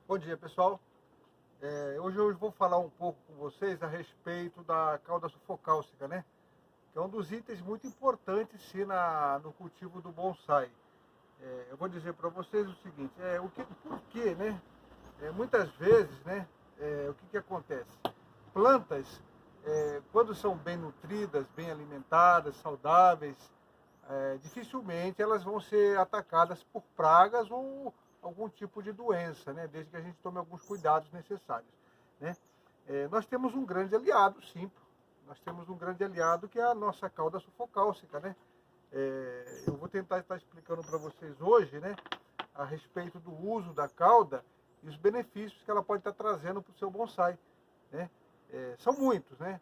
Bom dia, pessoal. Hoje eu vou falar um pouco com vocês a respeito da cauda sulfocálcica, né? Que é um dos itens muito importantes sim, no cultivo do bonsai. Eu vou dizer para vocês o seguinte, por quê, né? Muitas vezes, né? O que acontece? Plantas, quando são bem nutridas, bem alimentadas, saudáveis, dificilmente elas vão ser atacadas por pragas ou algum tipo de doença, né? Desde que a gente tome alguns cuidados necessários, né? Nós temos um grande aliado, sim. Nós temos um grande aliado que é a nossa cauda sulfocálcica, né? Eu vou tentar estar explicando para vocês hoje, né? A respeito do uso da cauda e os benefícios que ela pode estar trazendo para o seu bonsai, né? São muitos, né?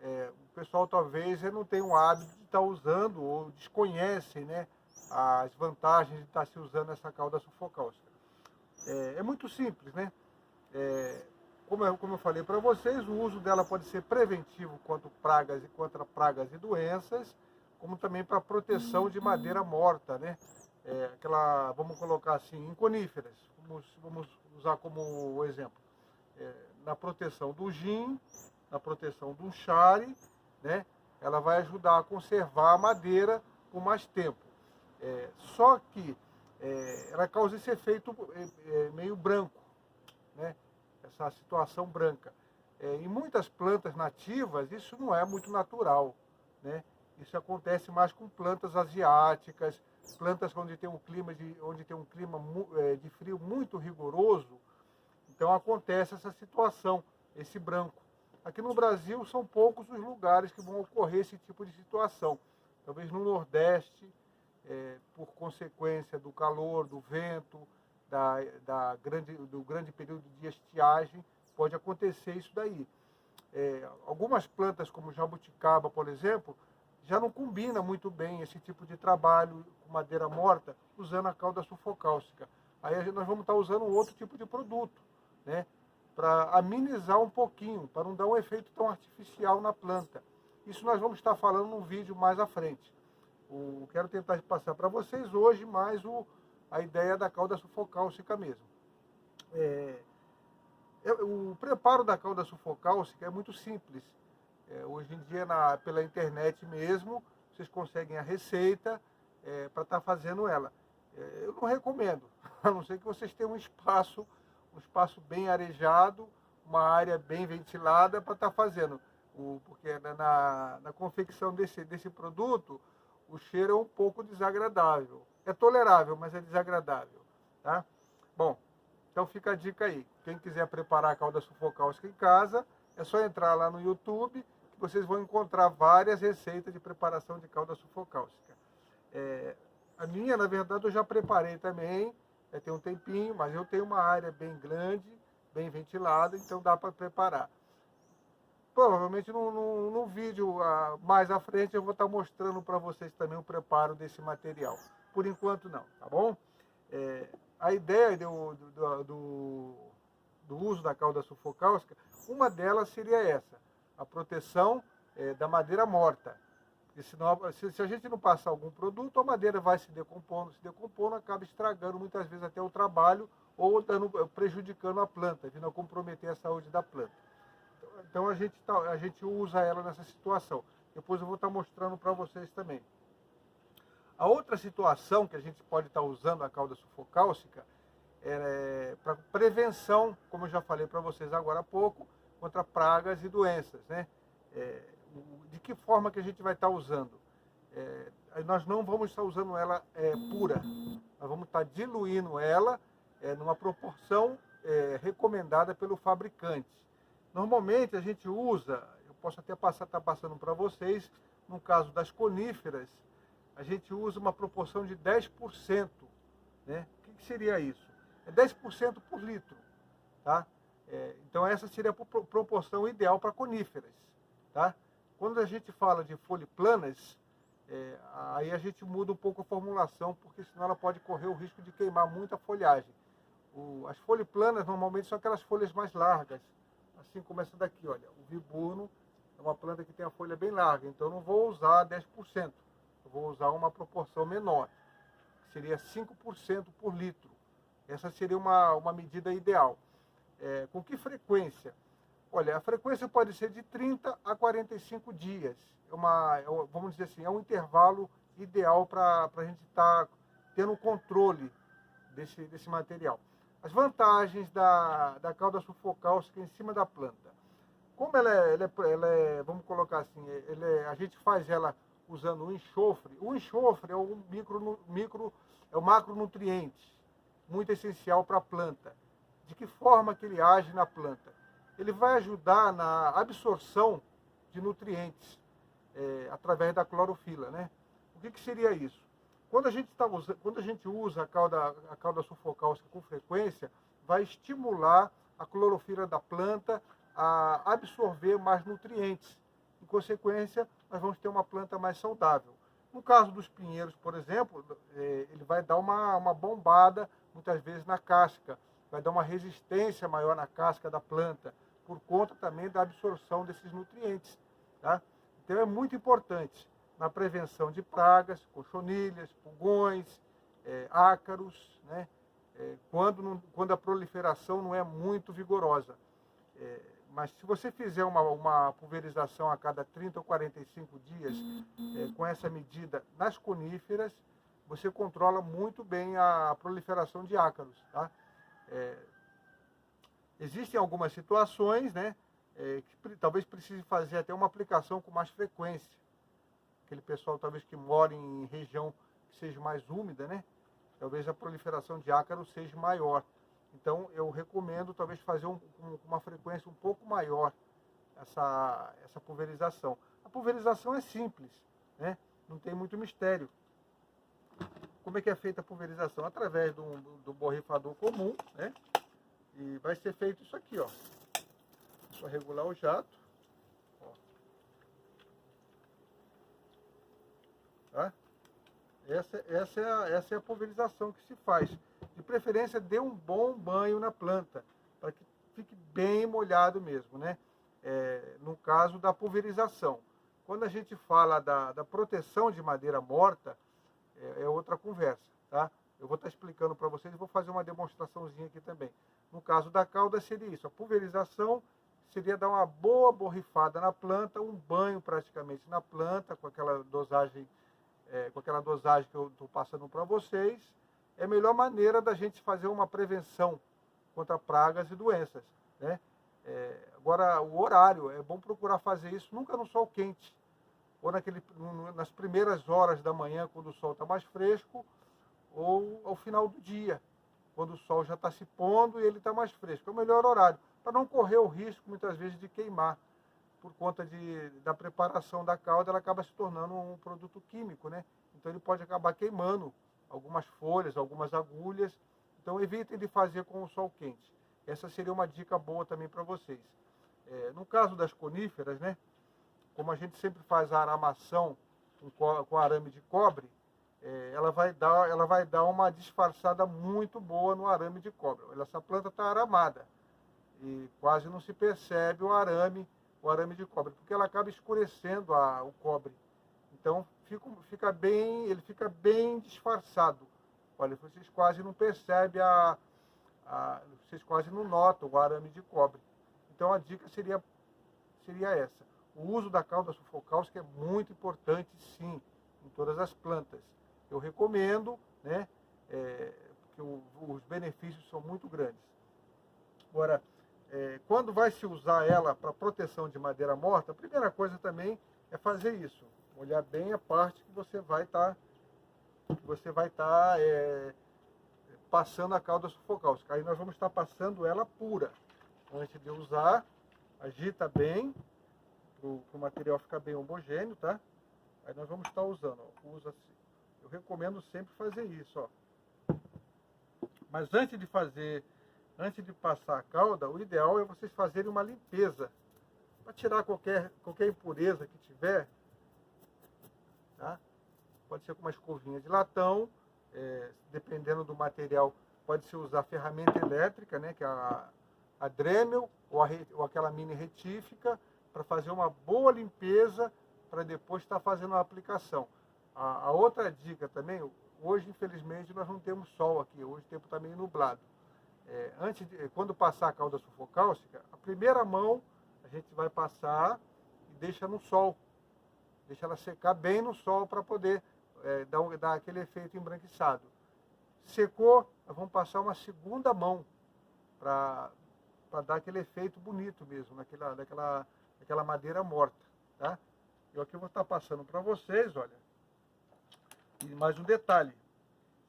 O pessoal talvez não tenha o hábito de estar usando ou desconhecem, né, as vantagens de estar se usando essa cauda sulfocálcica. É muito simples, né? É, como eu falei para vocês, o uso dela pode ser preventivo contra pragas e doenças, como também para proteção de madeira morta, né? Vamos colocar assim, em coníferas. Vamos usar como exemplo. Na proteção do gin, na proteção do chare, né? Ela vai ajudar a conservar a madeira por mais tempo. Só que ela causa esse efeito meio branco, né? Essa situação branca. Em muitas plantas nativas, isso não é muito natural, né? Isso acontece mais com plantas asiáticas, plantas onde tem um clima de frio muito rigoroso. Então acontece essa situação, esse branco. Aqui no Brasil são poucos os lugares que vão ocorrer esse tipo de situação. Talvez no Nordeste, por consequência do calor, do vento, do grande período de estiagem, pode acontecer isso daí. Algumas plantas, como jabuticaba, por exemplo, já não combina muito bem esse tipo de trabalho com madeira morta usando a cauda sulfocálcica. Aí nós vamos estar usando um outro tipo de produto, né, para amenizar um pouquinho, para não dar um efeito tão artificial na planta. Isso nós vamos estar falando num vídeo mais à frente. Quero tentar passar para vocês hoje mais a ideia da cauda sulfocálcica mesmo. O preparo da cauda sulfocálcica é muito simples. Hoje em dia, pela internet mesmo, vocês conseguem a receita para estar fazendo ela. Eu não recomendo, a não ser que vocês tenham um espaço bem arejado, uma área bem ventilada para estar fazendo. Porque na confecção desse produto, o cheiro é um pouco desagradável. É tolerável, mas é desagradável. Tá? Bom, então fica a dica aí. Quem quiser preparar a cauda sulfocálcica em casa, é só entrar lá no YouTube, que vocês vão encontrar várias receitas de preparação de cauda sulfocálcica. A minha, na verdade, eu já preparei também, tem um tempinho, mas eu tenho uma área bem grande, bem ventilada, então dá para preparar. Provavelmente no vídeo mais à frente eu vou estar mostrando para vocês também o preparo desse material. Por enquanto não, tá bom? A ideia do uso da cauda sulfocálcica, uma delas seria essa, a proteção da madeira morta. Porque senão, se a gente não passar algum produto, a madeira vai se decompondo, acaba estragando muitas vezes até o trabalho ou prejudicando a planta, vindo a comprometer a saúde da planta. Então a gente usa ela nessa situação. Depois eu vou estar mostrando para vocês também. A outra situação que a gente pode estar usando a cauda sulfocálcica é para prevenção, como eu já falei para vocês agora há pouco, contra pragas e doenças, né? De que forma que a gente vai estar usando? Nós não vamos estar usando ela pura, nós vamos estar diluindo ela numa proporção recomendada pelo fabricante. Normalmente a gente usa, eu posso até estar passando para vocês, no caso das coníferas, a gente usa uma proporção de 10%. Né? O que seria isso? É 10% por litro. Tá? Então essa seria a proporção ideal para coníferas. Tá? Quando a gente fala de foliplanas, aí a gente muda um pouco a formulação, porque senão ela pode correr o risco de queimar muita folhagem. As foliplanas normalmente são aquelas folhas mais largas, assim como essa daqui, olha. O viburno é uma planta que tem a folha bem larga, então eu não vou usar 10%, eu vou usar uma proporção menor, que seria 5% por litro. Essa seria uma medida ideal. Com que frequência? Olha, a frequência pode ser de 30 a 45 dias. Vamos dizer assim, é um intervalo ideal para a gente estar tendo um controle desse material. As vantagens da cauda sulfocálcica em cima da planta. Como vamos colocar assim, a gente faz ela usando o enxofre. O enxofre é é um macronutriente muito essencial para a planta. De que forma que ele age na planta? Ele vai ajudar na absorção de nutrientes através da clorofila, né? O que seria isso? Quando a gente usa a cauda sulfocálcica com frequência, vai estimular a clorofila da planta a absorver mais nutrientes. Em consequência, nós vamos ter uma planta mais saudável. No caso dos pinheiros, por exemplo, ele vai dar uma bombada, muitas vezes, na casca. Vai dar uma resistência maior na casca da planta, por conta também da absorção desses nutrientes. Tá? Então é muito importante na prevenção de pragas, cochonilhas, pulgões, ácaros, né? Quando a proliferação não é muito vigorosa. Mas se você fizer uma pulverização a cada 30 ou 45 dias, com essa medida nas coníferas, você controla muito bem a proliferação de ácaros. Tá? Existem algumas situações, né, que talvez precise fazer até uma aplicação com mais frequência. Aquele pessoal talvez que mora em região que seja mais úmida, né, talvez a proliferação de ácaros seja maior. Então eu recomendo talvez fazer uma frequência um pouco maior essa pulverização. A pulverização é simples, né, não tem muito mistério. Como é que é feita a pulverização? Através do borrifador comum, né? E vai ser feito isso aqui, ó. Só regular o jato. Ó. Tá? Essa é a pulverização que se faz. De preferência, dê um bom banho na planta, para que fique bem molhado mesmo, né? No caso da pulverização. Quando a gente fala da proteção de madeira morta, é outra conversa, tá? Eu vou estar explicando para vocês e vou fazer uma demonstraçãozinha aqui também. No caso da cauda seria isso, a pulverização seria dar uma boa borrifada na planta, um banho praticamente na planta, com aquela dosagem que eu estou passando para vocês. É a melhor maneira da gente fazer uma prevenção contra pragas e doenças, né? Agora, o horário, é bom procurar fazer isso nunca no sol quente, ou nas primeiras horas da manhã, quando o sol está mais fresco, ou ao final do dia, quando o sol já está se pondo e ele está mais fresco. É o melhor horário, para não correr o risco, muitas vezes, de queimar. Por conta da preparação da cauda, ela acaba se tornando um produto químico, né? Então ele pode acabar queimando algumas folhas, algumas agulhas. Então evitem de fazer com o sol quente. Essa seria uma dica boa também para vocês. No caso das coníferas, né? Como a gente sempre faz a aramação com arame de cobre, ela vai dar uma disfarçada muito boa no arame de cobre. Essa planta está aramada e quase não se percebe o arame de cobre, porque ela acaba escurecendo o cobre. Então ele fica bem disfarçado. Olha, vocês quase não percebem vocês quase não notam o arame de cobre. Então a dica seria essa. O uso da cauda sulfocálcica é muito importante, sim, em todas as plantas. Eu recomendo, né, porque os benefícios são muito grandes. Agora, quando vai se usar ela para proteção de madeira morta, a primeira coisa também é fazer isso. Molhar bem a parte que você vai estar passando a cauda sulfocálcica. Aí nós vamos estar passando ela pura. Antes de usar, agita bem, para o material ficar bem homogêneo, tá? Aí nós vamos estar usando, ó, usa assim. Eu recomendo sempre fazer isso, ó. Mas antes de passar a cauda, o ideal é vocês fazerem uma limpeza, para tirar qualquer impureza que tiver, tá? Pode ser com uma escovinha de latão, dependendo do material, pode-se usar ferramenta elétrica, né, que é a Dremel ou aquela mini retífica, para fazer uma boa limpeza, para depois estar fazendo a aplicação. A outra dica também, hoje infelizmente nós não temos sol aqui, hoje o tempo está meio nublado. quando passar a cauda sulfocálcica, a primeira mão a gente vai passar e deixa no sol. Deixa ela secar bem no sol para poder dar aquele efeito embranquiçado. Secou, vamos passar uma segunda mão para dar aquele efeito bonito mesmo, naquela madeira morta. Tá? Eu aqui vou estar passando para vocês, olha. E mais um detalhe.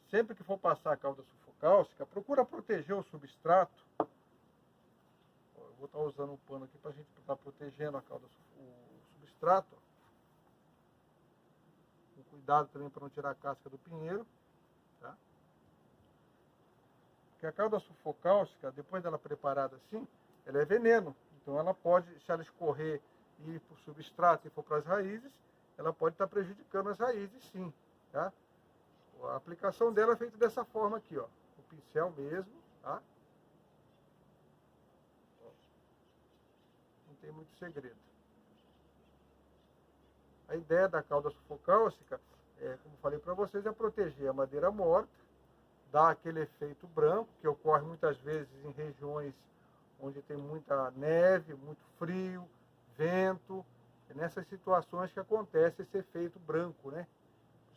Sempre que for passar a cauda sulfocálcica, procura proteger o substrato. Eu vou estar usando um pano aqui para a gente estar protegendo o substrato. Com cuidado também para não tirar a casca do pinheiro. Tá? Porque a cauda sulfocálcica, depois dela preparada assim, ela é veneno. Então ela pode, se ela escorrer e ir para o substrato e for para as raízes, ela pode estar prejudicando as raízes sim. Tá? A aplicação dela é feita dessa forma aqui, ó. O pincel mesmo, tá? Não tem muito segredo. A ideia da cauda sulfocálcica, como falei para vocês, é proteger a madeira morta, dar aquele efeito branco, que ocorre muitas vezes em regiões onde tem muita neve, muito frio, vento. É nessas situações que acontece esse efeito branco, né?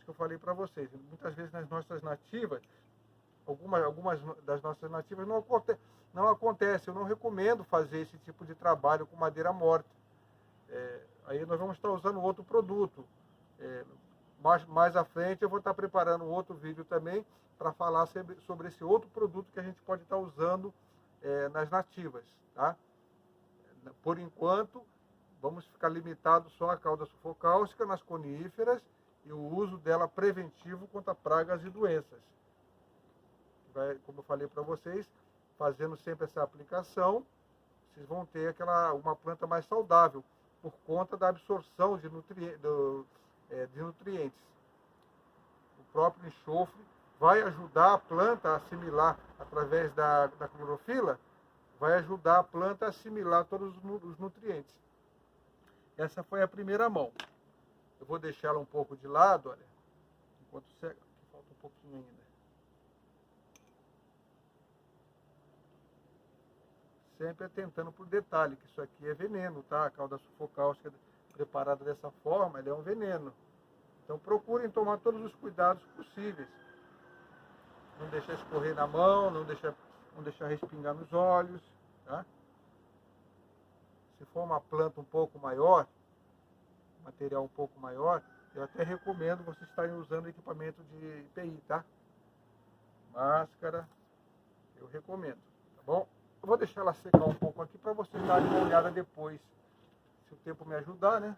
Que eu falei para vocês, muitas vezes nas nossas nativas, algumas das nossas nativas não acontece, eu não recomendo fazer esse tipo de trabalho com madeira morta. Aí nós vamos estar usando outro produto. Mais à frente eu vou estar preparando outro vídeo também para falar sobre esse outro produto que a gente pode estar usando nas nativas. Tá? Por enquanto, vamos ficar limitados só à cauda sulfocálcica nas coníferas, e o uso dela preventivo contra pragas e doenças. Como eu falei para vocês, fazendo sempre essa aplicação, vocês vão ter uma planta mais saudável, por conta da absorção de nutrientes. O próprio enxofre vai ajudar a planta a assimilar, através da clorofila, vai ajudar a planta a assimilar todos os nutrientes. Essa foi a primeira mão. Eu vou deixar ela um pouco de lado, olha, enquanto seca, aqui falta um pouquinho ainda. Sempre atentando por detalhe, que isso aqui é veneno, tá? A cauda sulfocálcica preparada dessa forma, ela é um veneno. Então procurem tomar todos os cuidados possíveis. Não deixar escorrer na mão, não deixar respingar nos olhos, tá? Se for uma planta um pouco maior, material um pouco maior, eu até recomendo vocês estarem usando equipamento de EPI, tá? Máscara, eu recomendo, tá bom? Eu vou deixar ela secar um pouco aqui para vocês darem uma olhada depois, se o tempo me ajudar, né?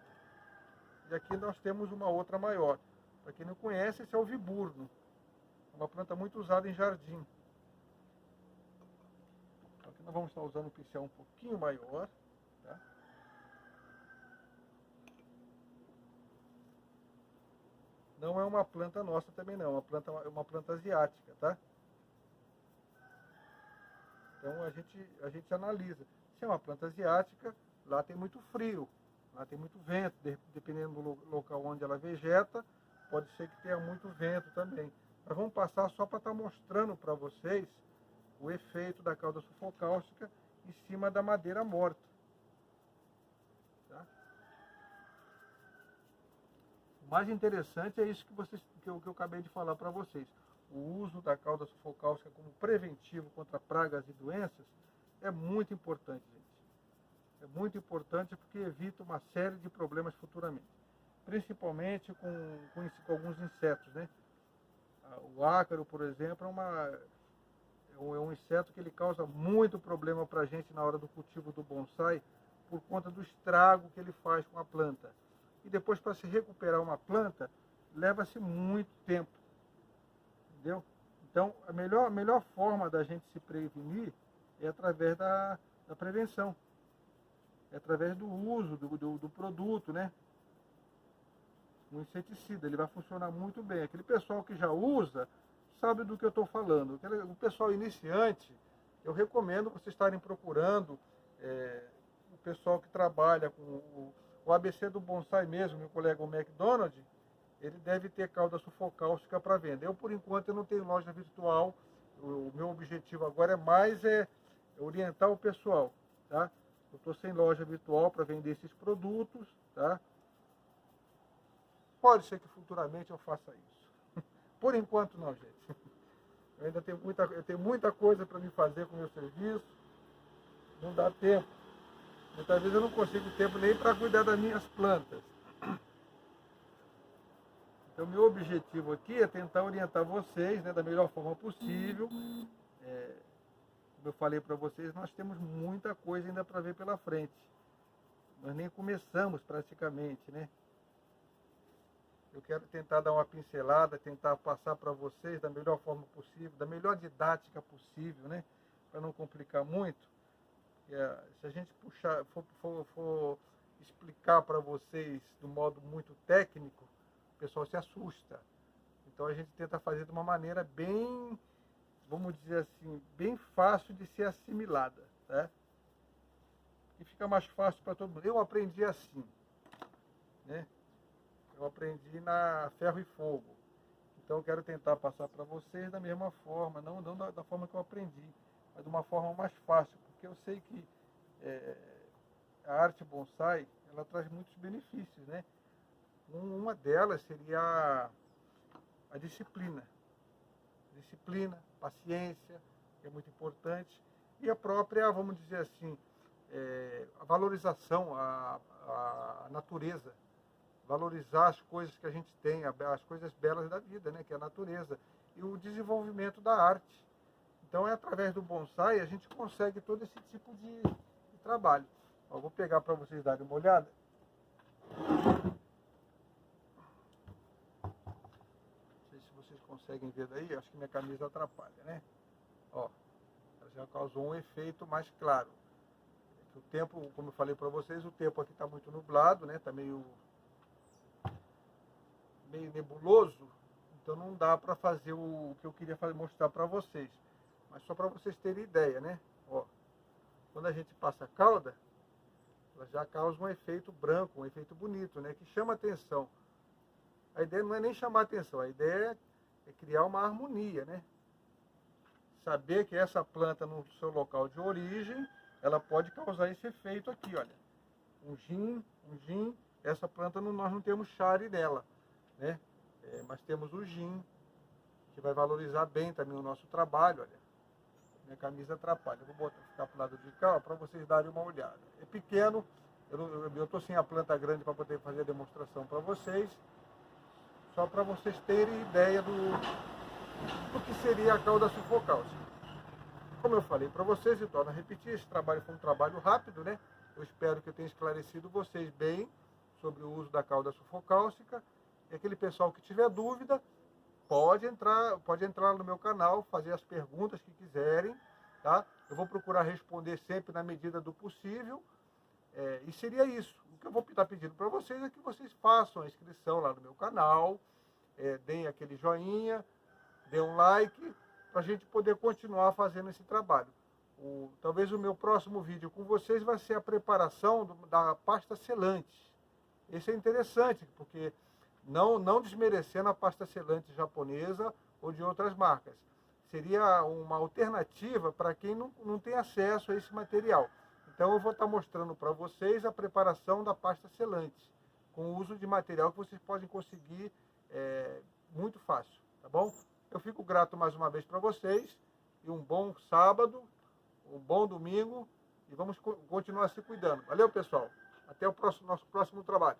E aqui nós temos uma outra maior. Para quem não conhece, esse é o viburno. É uma planta muito usada em jardim. Aqui nós vamos estar usando um pincel um pouquinho maior, tá? Não é uma planta nossa também não, é uma planta asiática, tá? Então a gente analisa. Se é uma planta asiática, lá tem muito frio, lá tem muito vento, dependendo do local onde ela vegeta, pode ser que tenha muito vento também. Mas vamos passar só para estar mostrando para vocês o efeito da cauda sulfocálcica em cima da madeira morta. Tá? O mais interessante é isso que eu acabei de falar para vocês. O uso da cauda sulfocálcica como preventivo contra pragas e doenças é muito importante, gente. É muito importante porque evita uma série de problemas futuramente. Principalmente com alguns insetos, né? O ácaro, por exemplo, é um inseto que ele causa muito problema para a gente na hora do cultivo do bonsai, por conta do estrago que ele faz com a planta. E depois, para se recuperar uma planta, leva-se muito tempo. Entendeu? Então, a melhor forma da gente se prevenir é através da prevenção. É através do uso do produto, né? Um inseticida, ele vai funcionar muito bem. Aquele pessoal que já usa, sabe do que eu estou falando. O pessoal iniciante, eu recomendo vocês estarem procurando o pessoal que trabalha com o ABC do bonsai mesmo, meu colega o McDonald, ele deve ter cauda sulfocálcica para venda. Eu, por enquanto, eu não tenho loja virtual O meu objetivo agora é mais orientar o pessoal, tá? Eu estou sem loja virtual para vender esses produtos, tá? Pode ser que futuramente eu faça isso. Por enquanto não, gente. Eu ainda tenho muita coisa para me fazer com o meu serviço. Não dá tempo. Muitas vezes eu não consigo tempo nem para cuidar das minhas plantas. Então, meu objetivo aqui é tentar orientar vocês, né, da melhor forma possível. Como eu falei para vocês, nós temos muita coisa ainda para ver pela frente. Nós nem começamos praticamente, né? Eu quero tentar dar uma pincelada, tentar passar para vocês da melhor forma possível, da melhor didática possível, né? Para não complicar muito. Se a gente for explicar para vocês de um modo muito técnico, o pessoal se assusta. Então a gente tenta fazer de uma maneira bem, vamos dizer assim, bem fácil de ser assimilada, né? E fica mais fácil para todo mundo. Eu aprendi assim, né? Eu aprendi na ferro e fogo. Então eu quero tentar passar para vocês da mesma forma, não da forma que eu aprendi, mas de uma forma mais fácil, porque eu sei que a arte bonsai, ela traz muitos benefícios, né? Uma delas seria a disciplina. Disciplina, paciência, que é muito importante, e a própria, vamos dizer assim, a valorização, a natureza. Valorizar as coisas que a gente tem, as coisas belas da vida, né, que é a natureza, e o desenvolvimento da arte. Então, através do bonsai, a gente consegue todo esse tipo de trabalho. Eu vou pegar para vocês darem uma olhada. Não sei se vocês conseguem ver daí, acho que minha camisa atrapalha, né? Ó, ela já causou um efeito mais claro. O tempo, como eu falei para vocês, o tempo aqui está muito nublado, né? Está meio nebuloso, então não dá para fazer o que eu queria mostrar para vocês. Mas só para vocês terem ideia, né? Ó, quando a gente passa a cauda, ela já causa um efeito branco, um efeito bonito, né? Que chama atenção. A ideia não é nem chamar atenção, a ideia é criar uma harmonia, né? Saber que essa planta no seu local de origem, ela pode causar esse efeito aqui, olha. Um gin, essa planta nós não temos chare nela, né? Mas temos o gin, que vai valorizar bem também o nosso trabalho, olha. Minha camisa atrapalha. Eu vou ficar para o lado de cá para vocês darem uma olhada. É pequeno, eu estou sem a planta grande para poder fazer a demonstração para vocês, só para vocês terem ideia do que seria a cauda sulfocálcica. Como eu falei para vocês, e torno a repetir, esse trabalho foi um trabalho rápido, né? Eu espero que eu tenha esclarecido vocês bem sobre o uso da cauda sulfocálcica. E aquele pessoal que tiver dúvida, pode entrar no meu canal, fazer as perguntas que quiserem, tá? Eu vou procurar responder sempre na medida do possível. E seria isso. O que eu vou estar pedindo para vocês é que vocês façam a inscrição lá no meu canal, deem aquele joinha, dê um like, para a gente poder continuar fazendo esse trabalho. Talvez o meu próximo vídeo com vocês vai ser a preparação da pasta selante. Esse é interessante, porque não desmerecendo a pasta selante japonesa ou de outras marcas. Seria uma alternativa para quem não tem acesso a esse material. Então eu vou estar mostrando para vocês a preparação da pasta selante, com o uso de material que vocês podem conseguir muito fácil, tá bom? Eu fico grato mais uma vez para vocês, e um bom sábado, um bom domingo, e vamos continuar se cuidando. Valeu, pessoal. Até o nosso próximo trabalho.